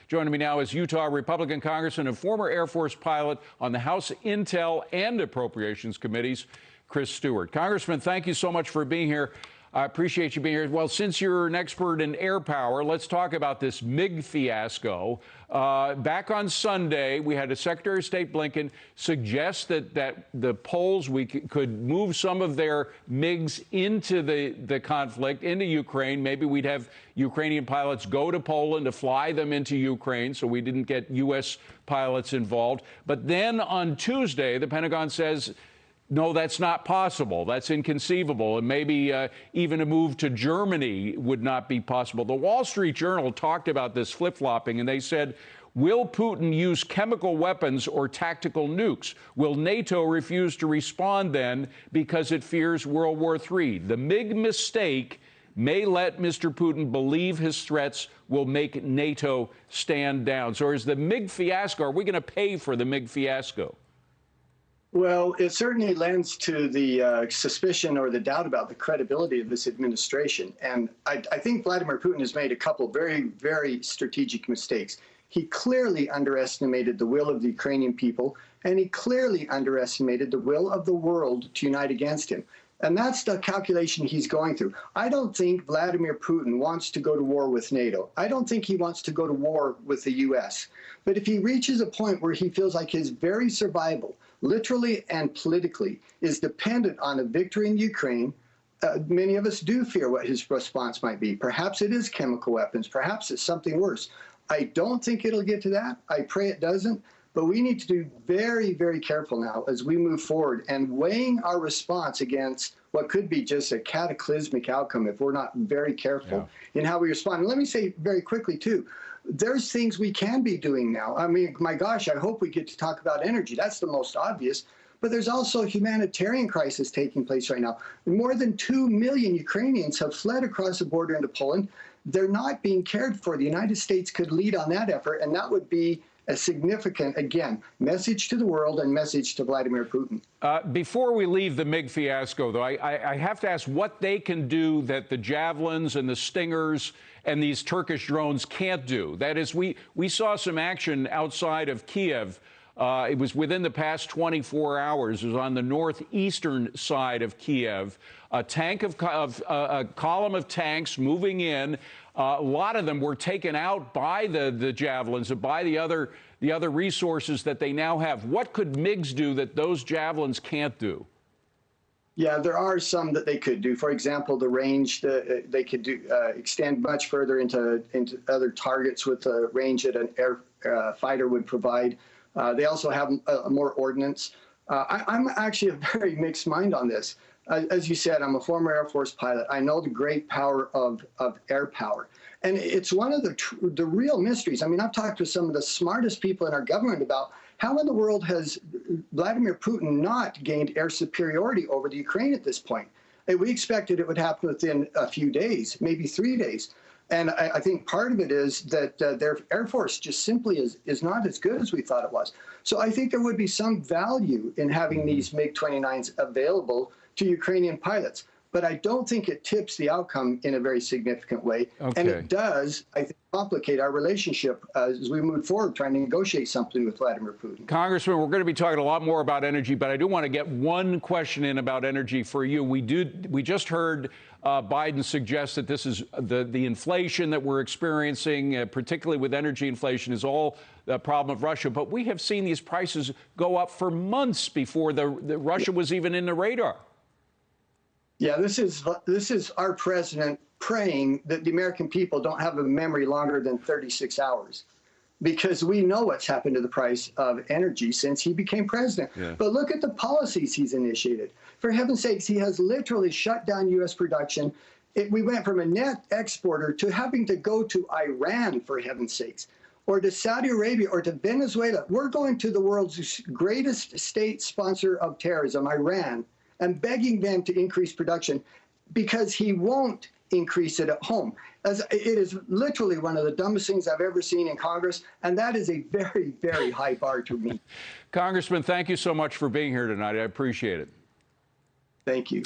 Joining me now is Utah Republican Congressman and former Air Force pilot on the House Intel and Appropriations Committees, Chris Stewart. Congressman, thank you so much for being here. I appreciate you being here. Well, since you're an expert in air power, let's talk about this MiG fiasco. Back on Sunday, we had a Secretary of State Blinken suggest that the Poles could move some of their MiGs into the conflict, into Ukraine. Maybe we'd have Ukrainian pilots go to Poland to fly them into Ukraine so we didn't get U.S. pilots involved. But then on Tuesday, the Pentagon says, no, that's not possible. That's inconceivable. And maybe even a move to Germany would not be possible. The Wall Street Journal talked about this flip-flopping, and they said, will Putin use chemical weapons or tactical nukes? Will NATO refuse to respond then because it fears World War III? The MiG mistake may let Mr. Putin believe his threats will make NATO stand down. So is the MiG fiasco, are we going to pay for the MiG fiasco? Well, it certainly lends to the suspicion or the doubt about the credibility of this administration. And I think Vladimir Putin has made a couple very, very strategic mistakes. He clearly underestimated the will of the Ukrainian people, and he clearly underestimated the will of the world to unite against him. And that's the calculation he's going through. I don't think Vladimir Putin wants to go to war with NATO. I don't think he wants to go to war with the U.S. But if he reaches a point where he feels like his very survival, literally and politically, is dependent on a victory in Ukraine, many of us do fear what his response might be. Perhaps it is chemical weapons. Perhaps it's something worse. I don't think it'll get to that. I pray it doesn't. But we need to be very, very careful now as we move forward and weighing our response against what could be just a cataclysmic outcome if we're not very careful in how we respond. And let me say very quickly, too, there's things we can be doing now. I mean, my gosh, I hope we get to talk about energy. That's the most obvious. But there's also a humanitarian crisis taking place right now. More than 2 million Ukrainians have fled across the border into Poland. They're not being cared for. The United States could lead on that effort, and that would be a significant, again, message to the world and message to Vladimir Putin. Before we leave the MiG fiasco, though, I have to ask what they can do that the Javelins and the Stingers and these Turkish drones can't do. That is, we saw some action outside of Kiev. It was within the past 24 hours. It was on the northeastern side of Kiev. A column of tanks moving in. A lot of them were taken out by the Javelins and by the other resources that they now have. What could MiGs do that those Javelins can't do? Yeah, there are some that they could do. For example, the range that they could do extend much further into other targets with the range that an air fighter would provide. They also have more ordnance. I'm actually a very mixed mind on this. As you said, I'm a former Air Force pilot. I know the great power of air power. And it's one of the real mysteries. I mean, I've talked to some of the smartest people in our government about how in the world has Vladimir Putin not gained air superiority over the Ukraine at this point? And we expected it would happen within a few days, maybe 3 days. And I think part of it is that their Air Force just simply is not as good as we thought it was. So I think there would be some value in having these MiG-29s available to Ukrainian pilots. But I don't think it tips the outcome in a very significant way. Okay. And it does, I think, complicate our relationship as we move forward trying to negotiate something with Vladimir Putin. Congressman, we're going to be talking a lot more about energy, but I do want to get one question in about energy for you. We just heard Biden suggest that this is the inflation that we're experiencing, particularly with energy inflation, is all the problem of Russia. But we have seen these prices go up for months before the Russia was even in the radar. Yeah, this is our president praying that the American people don't have a memory longer than 36 hours, because we know what's happened to the price of energy since he became president. Yeah. But look at the policies he's initiated. For heaven's sakes, he has literally shut down U.S. production. We went from a net exporter to having to go to Iran, for heaven's sakes, or to Saudi Arabia, or to Venezuela. We're going to the world's greatest state sponsor of terrorism, Iran, and begging them to increase production because he won't increase it at home. As it is literally one of the dumbest things I've ever seen in Congress, and that is a very, very high bar to meet. Congressman, thank you so much for being here tonight. I appreciate it. Thank you.